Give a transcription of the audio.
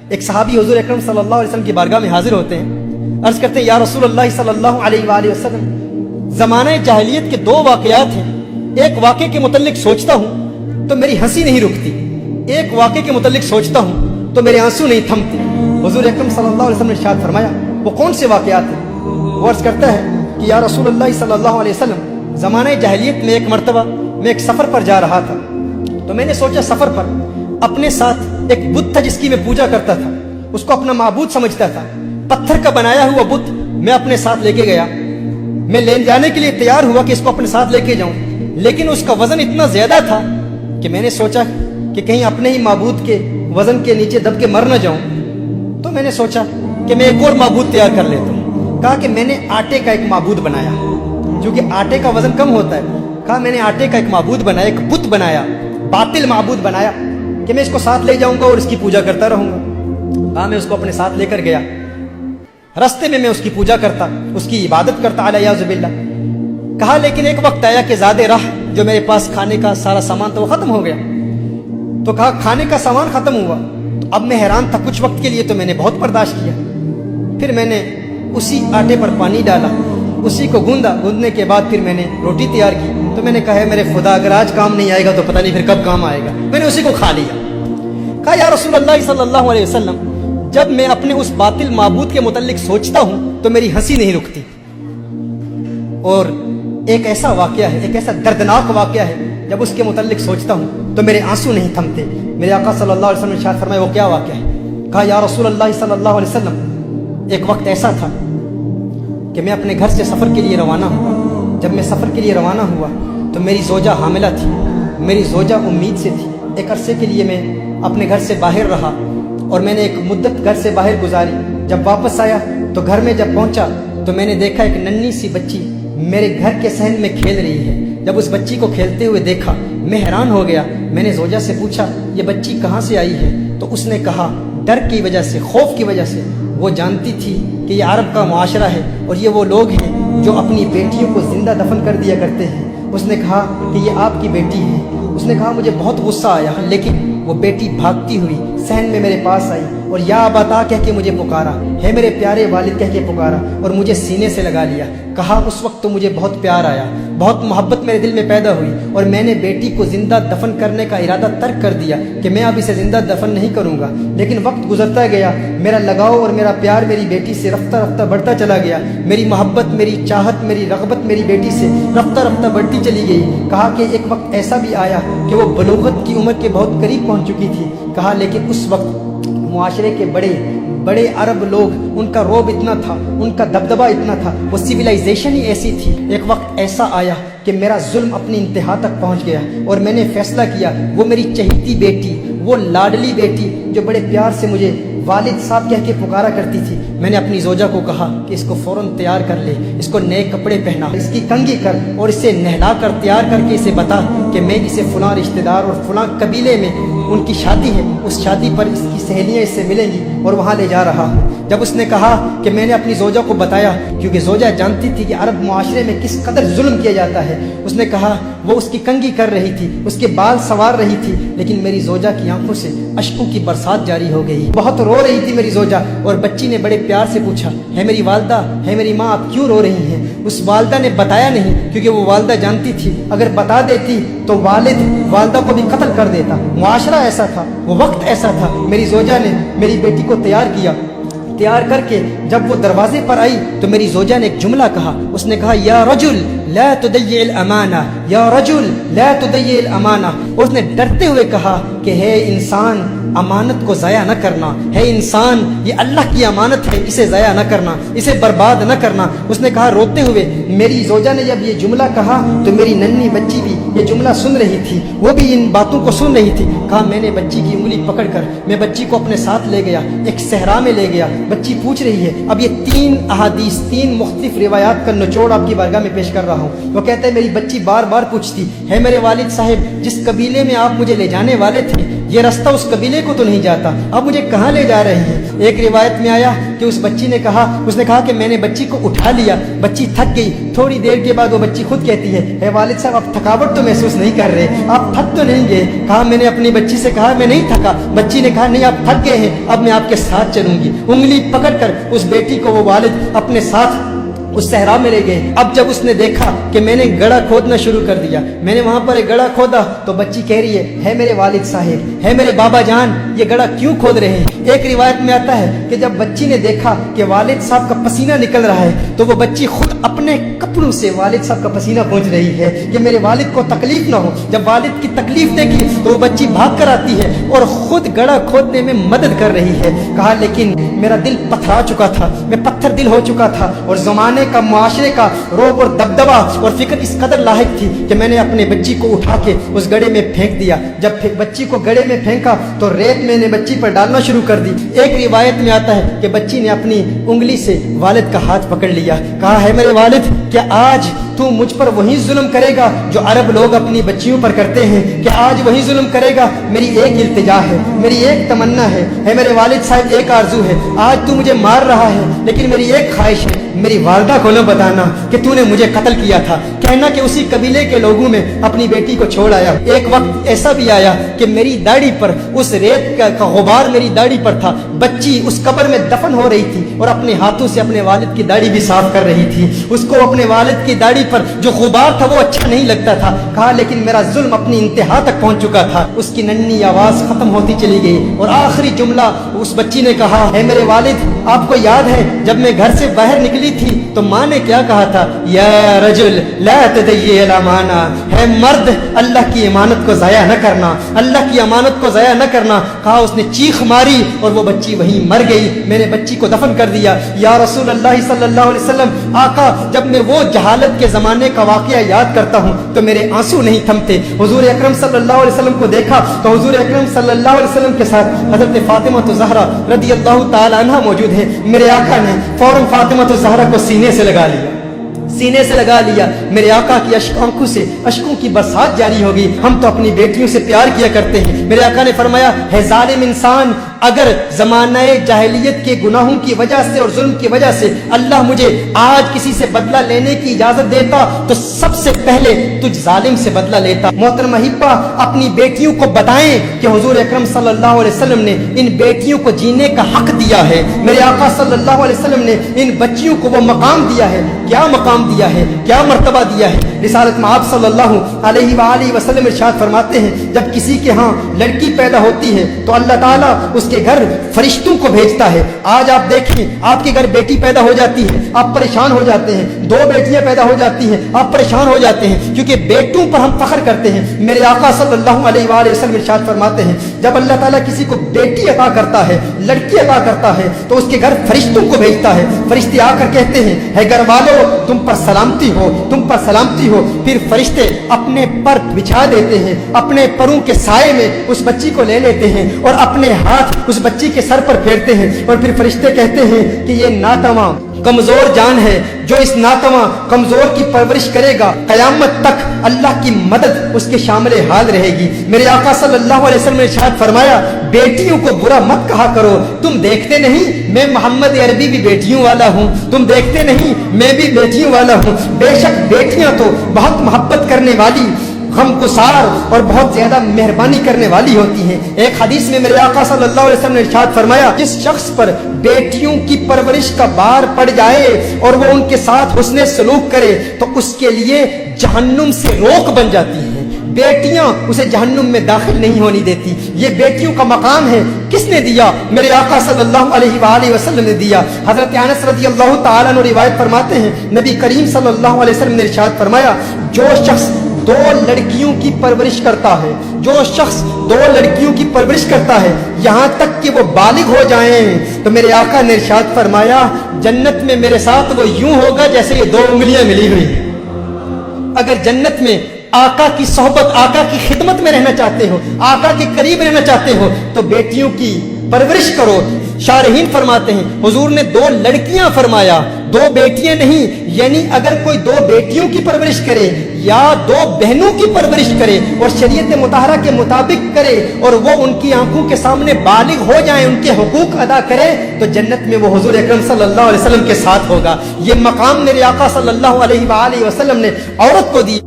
ایک صحابی حضور اکرم صلی اللہ علیہ وسلم کی بارگاہ میں حاضر ہوتے ہیں، عرض کرتے ہیں یا رسول اللہ صلی اللہ علیہ وآلہ وسلم، زمانہ جاہلیت کے دو واقعات ہیں، ایک واقعے کے متعلق سوچتا ہوں تو میری ہنسی نہیں رکتی، ایک واقعے کے متعلق سوچتا ہوں تو میرے آنسو نہیں تھمتے۔ حضور اکرم صلی اللہ علیہ وسلم نے ارشاد فرمایا وہ کون سے واقعات ہیں؟ وہ عرض کرتا ہے کہ یا رسول اللہ صلی اللہ علیہ وسلم، زمانہ جاہلیت میں ایک مرتبہ میں ایک سفر پر جا رہا تھا، تو میں نے سوچا سفر پر اپنے ساتھ ایک بت تھا جس کی میں پوجا کرتا تھا، اس کو اپنا معبود سمجھتا تھا، پتھر کا بنایا ہوا بت میں اپنے ساتھ لے کے گیا، میں لے جانے کے لیے تیار ہوا کہ اس کو اپنے ساتھ لے کے جاؤں، لیکن اس کا وزن اتنا زیادہ تھا کہ میں نے سوچا کہ کہیں اپنے ہی معبود کے وزن کے نیچے دب کے مر نہ جاؤں، تو میں نے سوچا کہ میں ایک اور معبود تیار کر لیتا ہوں۔ کہا کہ میں نے آٹے کا ایک معبود بنایا، کیونکہ آٹے کا وزن کم ہوتا ہے، کہا میں نے آٹے کا ایک معبود بنایا، ایک بت بنایا، باطل معبود بنایا کہ میں اس کو ساتھ لے جاؤں گا اور اس کی پوجا کرتا رہوں گا۔ کہا میں اس کو اپنے ساتھ لے کر گیا، رستے میں اس کی پوجا کرتا، اس کی عبادت کرتا علیہ باللہ۔ کہا لیکن ایک وقت آیا کہ زیادہ راہ جو میرے پاس کھانے کا سارا سامان تو وہ ختم ہو گیا، تو کہا کھانے کا سامان ختم ہوا تو اب میں حیران تھا، کچھ وقت کے لیے تو میں نے بہت برداشت کیا، پھر میں نے اسی آٹے پر پانی ڈالا، اسی کو گوندھا، گوندھنے کے بعد پھر میں نے روٹی تیار کی، تو میں نے کہا ہے میرے خدا اگر آج کام نہیں آئے گا تو پتہ نہیں پھر کب کام آئے گا، میں نے اسی کو کھا لیا۔ کہا یا رسول اللہ صلی اللہ علیہ وسلم، جب میں اپنے اس باطل معبود کے متعلق سوچتا ہوں تو میری ہنسی نہیں رکتی، اور ایک ایسا واقعہ ہے، ایک ایسا دردناک واقعہ ہے، جب اس کے متعلق سوچتا ہوں تو میرے آنسو نہیں تھمتے۔ میرے آقا صلی اللہ علیہ وسلم نے ارشاد فرمایا وہ کیا واقعہ ہے؟ کہا یا رسول اللہ صلی اللہ علیہ وسلم، ایک وقت ایسا تھا کہ میں اپنے گھر سے سفر کے لیے روانہ ہوا، جب میں سفر کے لیے روانہ ہوا تو میری زوجہ حاملہ تھی، میری زوجہ امید سے تھی، ایک عرصے کے لیے میں اپنے گھر سے باہر رہا اور میں نے ایک مدت گھر سے باہر گزاری۔ جب واپس آیا تو گھر میں جب پہنچا تو میں نے دیکھا ایک ننھی سی بچی میرے گھر کے صحن میں کھیل رہی ہے۔ جب اس بچی کو کھیلتے ہوئے دیکھا میں حیران ہو گیا، میں نے زوجہ سے پوچھا یہ بچی کہاں سے آئی ہے؟ تو اس نے کہا ڈر کی وجہ سے، خوف کی وجہ سے، وہ جانتی تھی کہ یہ عرب کا معاشرہ ہے اور یہ وہ لوگ ہیں جو اپنی بیٹیوں کو زندہ دفن کر دیا کرتے ہیں۔ اس نے کہا کہ یہ آپ کی بیٹی ہے۔ اس نے کہا مجھے بہت غصہ آیا، لیکن وہ بیٹی بھاگتی ہوئی صحن میں میرے پاس آئی اور یا ابا کہہ کے مجھے پکارا، ہے میرے پیارے والد کہہ کے پکارا اور مجھے سینے سے لگا لیا۔ کہا اس وقت تو مجھے بہت پیار آیا، بہت محبت میرے دل میں پیدا ہوئی اور میں نے بیٹی کو زندہ دفن کرنے کا ارادہ ترک کر دیا کہ میں اب اسے زندہ دفن نہیں کروں گا، لیکن وقت گزرتا گیا، میرا لگاؤ اور میرا پیار میری بیٹی سے رفتہ رفتہ بڑھتا چلا گیا، میری محبت، میری چاہت، میری رغبت میری بیٹی سے رفتہ رفتہ بڑھتی چلی گئی۔ کہا کہ ایک وقت ایسا بھی آیا کہ وہ بلوغت کی عمر کے بہت قریب پہنچ چکی تھی۔ کہا لیکن اس وقت معاشرے کے بڑے عرب لوگ، ان کا روب اتنا تھا، ان کا دبدبہ اتنا تھا، وہ سویلائزیشن ہی ایسی تھی۔ ایک وقت ایسا آیا کہ میرا ظلم اپنی انتہا تک پہنچ گیا اور میں نے فیصلہ کیا وہ میری چہیتی بیٹی، وہ لاڈلی بیٹی جو بڑے پیار سے مجھے والد صاحب کہہ کے پکارا کرتی تھی، میں نے اپنی زوجہ کو کہا کہ اس کو فوراً تیار کر لے، اس کو نئے کپڑے پہنا، اس کی کنگھی کر اور اسے نہلا کر تیار کر کے اسے بتا کہ میں اسے فلاں رشتہ دار اور فلاں قبیلے میں ان کی شادی ہے، اس شادی پر اس کی سہیلیاں اس سے ملیں گی اور وہاں لے جا رہا ہوں۔ جب اس نے کہا کہ میں نے اپنی زوجہ کو بتایا، کیونکہ زوجہ جانتی تھی کہ عرب معاشرے میں کس قدر ظلم کیا جاتا ہے، اس نے کہا وہ اس کی کنگھی کر رہی تھی، اس کے بال سنوار رہی تھی، لیکن میری زوجہ کی آنکھوں سے اشکوں کی برسات جاری ہو گئی، بہت رو رہی تھی میری زوجہ، اور بچی نے بڑے پیار سے پوچھا ہے میری والدہ، ہے میری ماں، آپ کیوں رو رہی ہیں؟ اس والدہ نے بتایا نہیں، کیونکہ وہ والدہ جانتی تھی اگر بتا دیتی تو والد والدہ کو بھی قتل کر دیتا، معاشرہ ایسا تھا، وہ وقت ایسا تھا۔ میری زوجہ نے میری بیٹی کو تیار کیا، تیار کر کے جب وہ دروازے پر آئی تو میری زوجہ نے ایک جملہ کہا، اس نے کہا یا رجل لا تضيع الامانہ، یا رجل لا تضيع الامانہ۔ اس نے ڈرتے ہوئے کہا کہ ہے انسان امانت کو ضائع نہ کرنا، ہے انسان یہ اللہ کی امانت ہے، اسے ضائع نہ کرنا، اسے برباد نہ کرنا۔ اس نے کہا روتے ہوئے، میری زوجہ نے جب یہ جملہ کہا تو میری ننھی بچی بھی یہ جملہ سن رہی تھی، وہ بھی ان باتوں کو سن رہی تھی۔ کہا میں نے بچی کی انگلی پکڑ کر میں بچی کو اپنے ساتھ لے گیا، ایک صحرا میں لے گیا، بچی پوچھ رہی ہے۔ اب یہ 3 احادیث، 3 مختلف روایات کا نچوڑ آپ کی بارگاہ میں پیش کر رہا ہوں۔ وہ کہتا ہے میری بچی بار بار پوچھتی ہے میرے والد صاحب جس قبیلے میں آپ مجھے لے جانے والے تھے ये रास्ता उस कबीले को तो नहीं जाता, अब मुझे कहाँ ले जा रहे हैं। एक रिवायत में आया कि उस बच्ची ने कहा, उसने कहा कि मैंने बच्ची को उठा लिया, बच्ची थक गई। थोड़ी देर के बाद वो बच्ची खुद कहती है वालिद साहब आप थकावट तो महसूस नहीं कर रहे, आप थक तो नहीं गए। कहा मैंने अपनी बच्ची से कहा मैं नहीं थका। बच्ची ने कहा नहीं आप थक गए हैं, अब मैं आपके साथ चलूंगी। उंगली पकड़कर उस बेटी को वो वालिद अपने साथ उस सहरा में ले गए। अब जब उसने देखा कि मैंने गड़ा खोदना शुरू कर दिया, मैंने वहां पर एक गड़ा खोदा, तो बच्ची कह रही है मेरे वालिद साहिब, है मेरे बाबा जान, ये गड़ा क्यों खोद रहे हैं। एक रिवायत में आता है कि जब बच्ची ने देखा कि वालिद साहब का पसीना निकल रहा है, तो वो बच्ची खुद अपने कपड़ों से वालिद साहब का पसीना पोंछ रही है कि मेरे वालिद को तकलीफ ना हो। जब वालिद की तकलीफ देखी तो वो बच्ची भाग कर आती है और खुद गड़ा खोदने में मदद कर रही है। कहा लेकिन मेरा दिल पथरा चुका था, मैं पत्थर दिल हो चुका था, और जमाने का मुआशरे का रोब और दबदबा और फिक्र इस कदर लायक थी कि मैंने अपने बच्ची को उठा के उस गड्ढे में फेंक दिया। जब बच्ची को गड्ढे में फेंका तो रेत मैंने बच्ची पर डालना शुरू कर दी। एक रिवायत में आता है कि बच्ची ने अपनी उंगली से वालिद का हाथ पकड़ लिया। कहा है मेरे वालिद क्या आज तू मुझ पर वही जुल्म करेगा जो अरब लोग अपनी बच्चियों पर करते हैं, कि आज वही जुल्म करेगा। मेरी एक इल्तिजा है, मेरी एक तमन्ना है मेरे वालिद साहब, एक आरजू है। आज तू मुझे मार रहा है लेकिन मेरी एक ख्वाहिश है, मेरी वालदा को न बताना कि तूने मुझे कत्ल किया था, कहना कि उसी कबीले के लोगों में अपनी बेटी को छोड़ आया। एक वक्त ऐसा भी आया कि मेरी दाढ़ी पर उस रेत का गुबार मेरी दाढ़ी पर था, बच्ची उस कब्र में दफन हो रही थी और अपने हाथों से अपने वालिद की दाढ़ी भी साफ कर रही थी। उसको अपने वालिद की दाढ़ी पर जो गुबार था वो अच्छा नहीं लगता था। कहा लेकिन मेरा जुल्म अपनी इंतहा तक पहुंच चुका था। उसकी नन्ही आवाज खत्म होती चली गई और आखिरी जुमला उस बच्ची ने कहा, है मेरे वालिद आपको याद है जब मैं घर से बाहर निकली थी तो माँ ने क्या कहा था, या रजुल ला तदय्यिल अमाना, है मर्द अल्लाह की इमानत को जाया न करना, अल्लाह की अमानत को जाया न करना। कहा उसने चीख मारी और वो बच्ची वहीं मर गई। मैंने बच्ची को दफन कर दिया। या रसूल अल्लाह सल्लल्लाहु अलैहि वसल्लम, आका जब मैं वो जहालत के जमाने का वाकया याद करता हूँ तो मेरे आंसू नहीं थमते। हुजूर अकरम सल्लल्लाहु अलैहि वसल्लम को देखा तो हुजूर अकरम सल्लल्लाहु अलैहि वसल्लम के साथ हजरत फातिमा ज़हरा रदियल्लाहु ताला अन्हा मौजूद है। मेरे आका ने फौरन फातिमा ज़हरा को सीने से लगा लिया, सीने से लगा लिया। मेरे आका की आंखों से अश्कों की बरसात जारी होगी। हम तो अपनी बेटियों से प्यार किया करते हैं। मेरे आका ने फरमाया, है जालिम इंसान, अगर जमाने जाहिलियत के गुनाहों की वजह से और जुल्म की वजह से अल्लाह मुझे आज किसी से बदला लेने की इजाजत देता तो सबसे पहले तुझ जालिम से बदला लेता। मोहतरमा हिब्बा, अपनी बेटियों को बताएं कि हुजूर अकरम सल्लल्लाहु अलैहि वसल्लम ने इन बेटियों को जीने का हक दिया है। मेरे आका सल्लल्लाहु अलैहि वसल्लम ने इन बच्चियों को वो मकाम दिया है। क्या मकाम दिया है, क्या मर्तबा दिया है। रिसालत में आप सल्लल्लाहु अलैहि वसल्लम इरशाद फरमाते हैं, जब किसी के यहाँ लड़की पैदा होती है तो अल्लाह ताला उसके घर फरिश्तों को भेजता है। आज आप देखें, आपके घर बेटी पैदा हो जाती है, आप परेशान हो जाते हैं। दो बेटियां पैदा हो जाती हैं, आप परेशान हो जाते हैं, क्योंकि बेटों पर हम फख्र करते हैं। मेरे आका सल्लल्लाहु अलैहि वसल्लम इरशाद फरमाते हैं, जब अल्लाह ताला किसी को बेटी अता करता है, लड़की अता करता है, तो उसके घर फरिश्तों को भेजता है। फरिश्ते आकर कहते हैं, है घर वालों तुम पर सलामती हो, तुम पर सलामती हो। फिर फरिश्ते अपने पर बिछा देते हैं, अपने परों के साए में उस बच्ची को ले लेते हैं और अपने हाथ उस बच्ची के सर पर फेरते हैं। और फिर फरिश्ते कहते हैं कि ये नातवा कमजोर जान है, जो इस नातवा कमजोर की परवरिश करेगा कयामत तक अल्लाह की मदद उसके शामिल हाल रहेगी। मेरे आका सल्लल्लाहु अलैहि वसल्लम ने इरशाद फरमाया, बेटियों को बुरा मत कहा करो। तुम देखते नहीं मैं मोहम्मद अरबी भी बेटियों वाला हूँ, तुम देखते नहीं मैं भी बेटियों वाला हूँ। बेशक बेटियां तो बहुत मोहब्बत करने वाली, गमगुसार और बहुत ज्यादा मेहरबानी करने वाली होती हैं। एक हदीस में मेरे आका सल्लल्लाहु अलैहि वसल्लम ने इरशाद फरमाया, जिस शख्स पर बेटियों की परवरिश का बार पड़ जाए और वो उनके साथ हुस्ने सलूक करे तो उसके लिए जहन्नुम से रोक बन जाती है। बेटियां उसे जहन्नुम में दाखिल नहीं होने देती। ये बेटियों का मकाम है। किसने दिया? मेरे आका सल्लल्लाहु अलैहि वसल्लम ने दिया। हजरत अनस रज़ियल्लाहु ताला अन्हु रिवायत फरमाते हैं, नबी करीम सल्लल्लाहु अलैहि वसल्लम ने इरशाद फरमाया, जो शख्स दो लड़कियों की परवरिश करता है, जो शख्स दो लड़कियों की परवरिश करता है यहाँ तक कि वो बालिग हो जाएं, तो मेरे आका ने इरशाद फरमाया, जन्नत में मेरे साथ वो यूं होगा जैसे ये दो उंगलियां मिली हुई हैं। अगर जन्नत में आका की सोहबत, आका की खिदमत में रहना चाहते हो, आका के करीब रहना चाहते हो, तो बेटियों की परवरिश करो। शारहीन फरमाते हैं, हुजूर ने दो लड़कियां फरमाया, दो बेटियां नहीं। यानी अगर कोई दो बेटियों की परवरिश करे یا دو بہنوں کی پرورش کرے اور شریعت مطہرہ کے مطابق کرے اور وہ ان کی آنکھوں کے سامنے بالغ ہو جائیں، ان کے حقوق ادا کرے، تو جنت میں وہ حضور اکرم صلی اللہ علیہ وسلم کے ساتھ ہوگا۔ یہ مقام میرے آقا صلی اللہ علیہ وآلہ وسلم نے عورت کو دی۔